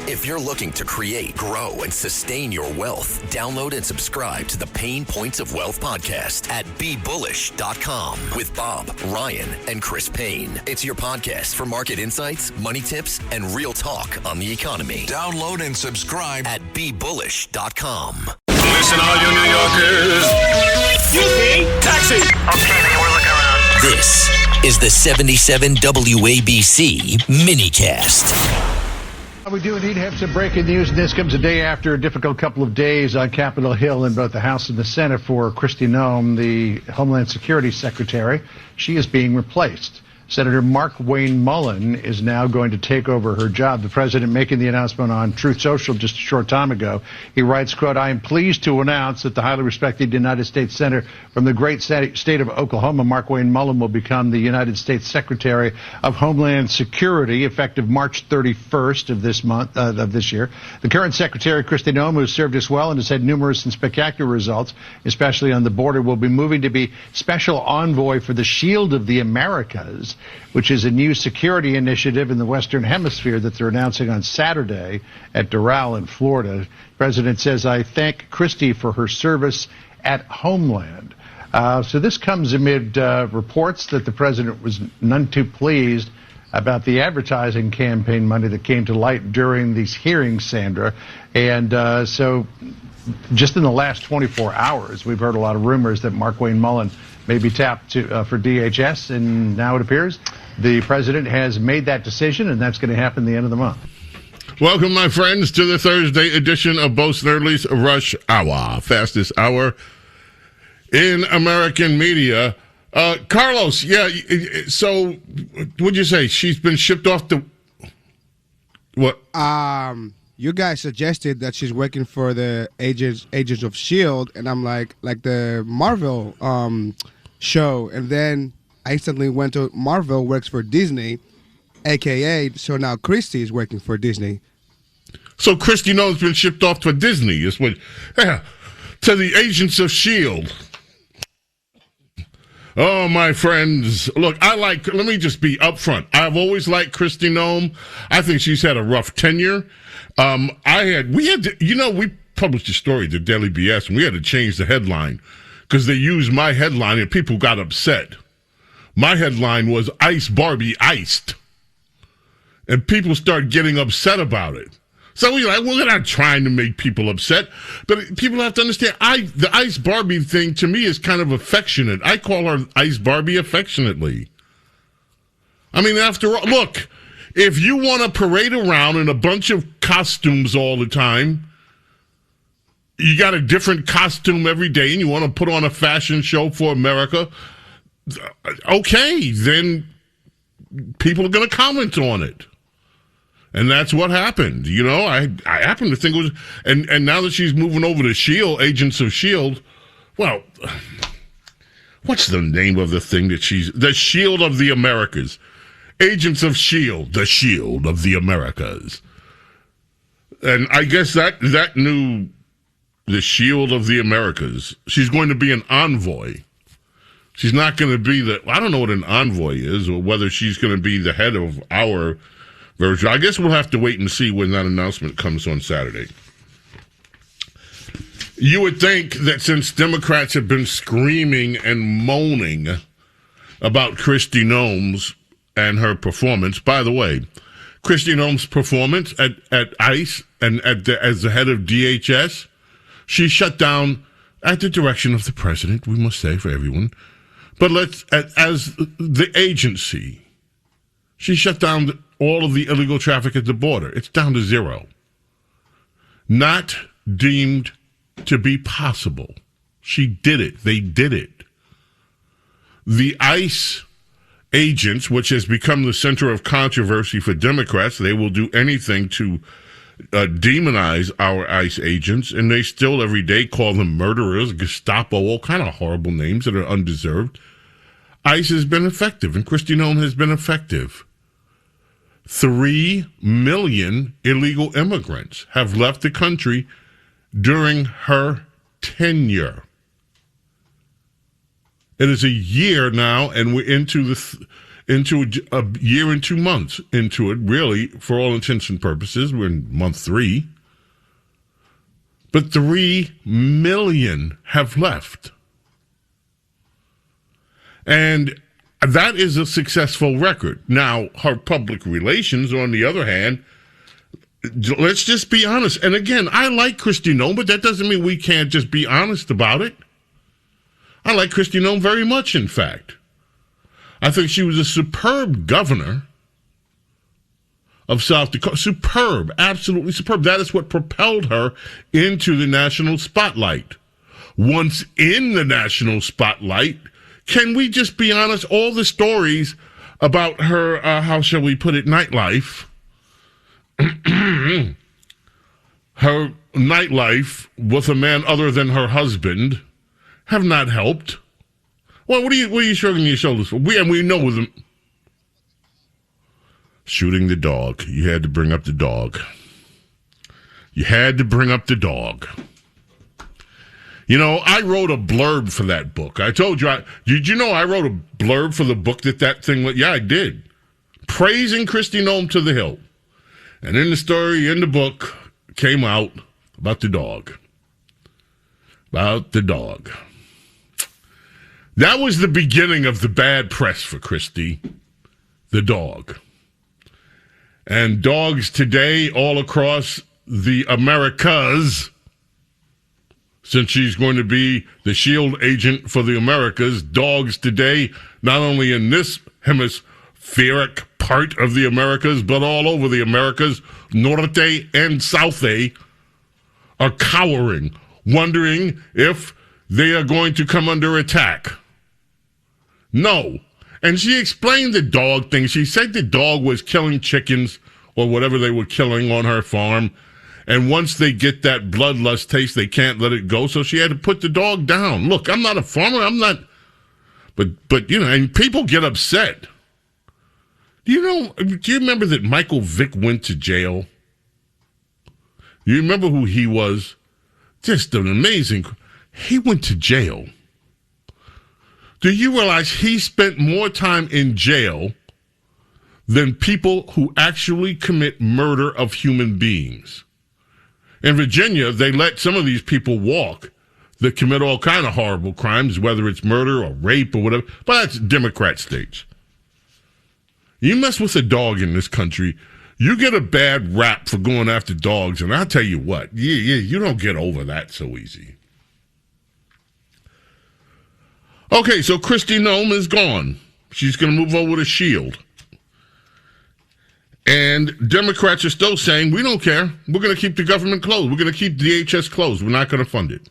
If you're looking to create, grow, and sustain your wealth, download and subscribe to the Pain Points of Wealth podcast at BeBullish.com with Bob, Ryan, and Chris Payne. It's your podcast for market insights, money tips, and real talk on the economy. Download and subscribe at BeBullish.com. Listen, all you New Yorkers. Excuse me. Taxi. Okay, man, we're looking around. This is the 77 WABC minicast. We do indeed have some breaking news, and this comes a day after a difficult couple of days on Capitol Hill in both the House and the Senate for Kristi Noem, the Homeland Security Secretary. She is being replaced. Senator Mark Wayne Mullen is now going to take over her job. The president making the announcement on Truth Social just a short time ago. He writes, quote, "I am pleased to announce that the highly respected United States Senator from the great state of Oklahoma, Mark Wayne Mullen, will become the United States Secretary of Homeland Security effective March 31st of this month, of this year. The current Secretary, Kristi Noem, who has served us well and has had numerous and spectacular results, especially on the border, will be moving to be special envoy for the Shield of the Americas, which is a new security initiative in the Western Hemisphere that they're announcing on Saturday at Doral in Florida. The president says, "I thank Kristi for her service at Homeland." So this comes amid reports that the president was none too pleased about the advertising campaign money that came to light during these hearings, Sandra. And so just in the last 24 hours, we've heard a lot of rumors that Mark Wayne Mullen may be tapped for DHS, and now it appears the president has made that decision, and that's going to happen at the end of the month. Welcome, my friends, to the Thursday edition of Bo Snerdley's Rush Hour, fastest hour in American media. Carlos, yeah, so what'd you say? She's been shipped off to what? You guys suggested that she's working for the Agents of S.H.I.E.L.D., and I'm like the Marvel show, and then I instantly went to Marvel works for Disney, a.k.a. so now Kristi is working for Disney. So Kristi Noem's been shipped off to Disney, is what? Yeah, to the Agents of S.H.I.E.L.D. Oh, my friends. Look, let me just be upfront. I've always liked Kristi Noem. I think she's had a rough tenure. We published a story, the Daily BS, and we had to change the headline because they used my headline and people got upset. My headline was "Ice Barbie Iced," and people started getting upset about it. So we're not trying to make people upset, but people have to understand, the Ice Barbie thing to me is kind of affectionate. I call her Ice Barbie affectionately. I mean, after all, look, if you want to parade around in a bunch of costumes all the time, you got a different costume every day, and you want to put on a fashion show for America, okay, then people are going to comment on it. And that's what happened. You know, I happen to think it was, and now that she's moving over to S.H.I.E.L.D., Agents of S.H.I.E.L.D., well, what's the name of the thing that the S.H.I.E.L.D. of the Americas. Agents of S.H.I.E.L.D., the S.H.I.E.L.D. of the Americas. And I guess that new, the S.H.I.E.L.D. of the Americas, she's going to be an envoy. She's not going to be I don't know what an envoy is, or whether she's going to be the head of our version. I guess we'll have to wait and see when that announcement comes on Saturday. You would think that since Democrats have been screaming and moaning about Kristi Noem's and her performance, by the way, Kristi Noem's performance at ICE and as the head of DHS, she shut down at the direction of the president, we must say for everyone, but as the agency, she shut down all of the illegal traffic at the border. It's down to zero. Not deemed to be possible. She did it. They did it. The ICE agents, which has become the center of controversy for Democrats, they will do anything to demonize our ICE agents, and they still every day call them murderers, Gestapo, all kind of horrible names that are undeserved. ICE has been effective, and Kristi Noem has been effective. 3 million illegal immigrants have left the country during her tenure. It is a year now, and we're into into a year and 2 months into it, really, for all intents and purposes. We're in month 3. But 3 million have left. And that is a successful record. Now, her public relations, on the other hand, let's just be honest. And again, I like Kristi Noem, but that doesn't mean we can't just be honest about it. I like Kristi Noem very much, in fact. I think she was a superb governor of South Dakota. Superb, absolutely superb. That is what propelled her into the national spotlight. Once in the national spotlight, can we just be honest? All the stories about her, how shall we put it, nightlife, her nightlife with a man other than her husband have not helped. Well, what are you shrugging your shoulders for? We know them. Shooting the dog. You had to bring up the dog. You had to bring up the dog. You know, I wrote a blurb for that book. I told you. Did you know I wrote a blurb for the book that thing went? Yeah, I did. Praising Kristi Noem to the hilt. And in the story, in the book, came out about the dog. About the dog. That was the beginning of the bad press for Kristi, the dog. And dogs today all across the Americas, since she's going to be the shield agent for the Americas, dogs today, not only in this hemispheric part of the Americas, but all over the Americas, Norte and South, are cowering, wondering if they are going to come under attack. No. And she explained the dog thing. She said the dog was killing chickens or whatever they were killing on her farm. And once they get that bloodlust taste, they can't let it go. So she had to put the dog down. Look, I'm not a farmer. I'm not. But you know, and people get upset. Do you remember that Michael Vick went to jail? You remember who he was? Just an amazing. He went to jail. Do you realize he spent more time in jail than people who actually commit murder of human beings? In Virginia, they let some of these people walk that commit all kind of horrible crimes, whether it's murder or rape or whatever. But that's Democrat states. You mess with a dog in this country, you get a bad rap for going after dogs, and I'll tell you what, you don't get over that so easy. Okay, so Kristi Noem is gone. She's going to move over to SHIELD. And Democrats are still saying, we don't care. We're going to keep the government closed. We're going to keep DHS closed. We're not going to fund it.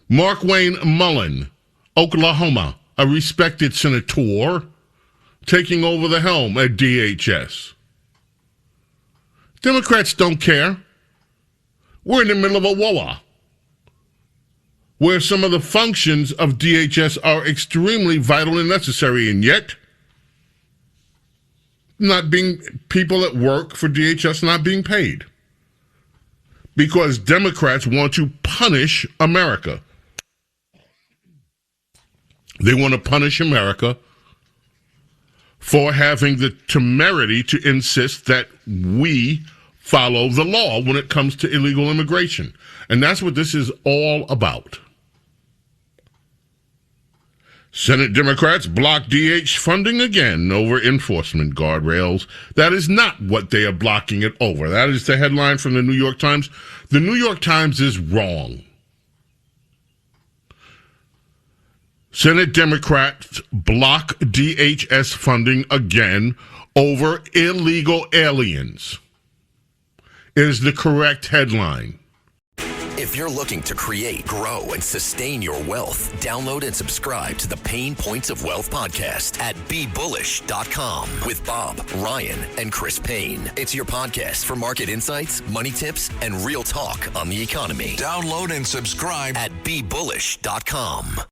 Mark Wayne Mullen, Oklahoma, a respected senator, taking over the helm at DHS. Democrats don't care. We're in the middle of a war where some of the functions of DHS are extremely vital and necessary, and yet people that work for DHS not being paid because Democrats want to punish America. They want to punish America for having the temerity to insist that we follow the law when it comes to illegal immigration. And that's what this is all about. Senate Democrats block DH funding again over enforcement guardrails. That is not what they are blocking it over. That is the headline from the New York Times. The New York Times is wrong. Senate Democrats block DHS funding again over illegal aliens is the correct headline. If you're looking to create, grow, and sustain your wealth, download and subscribe to the Pain Points of Wealth podcast at BeBullish.com with Bob, Ryan, and Chris Payne. It's your podcast for market insights, money tips, and real talk on the economy. Download and subscribe at BeBullish.com.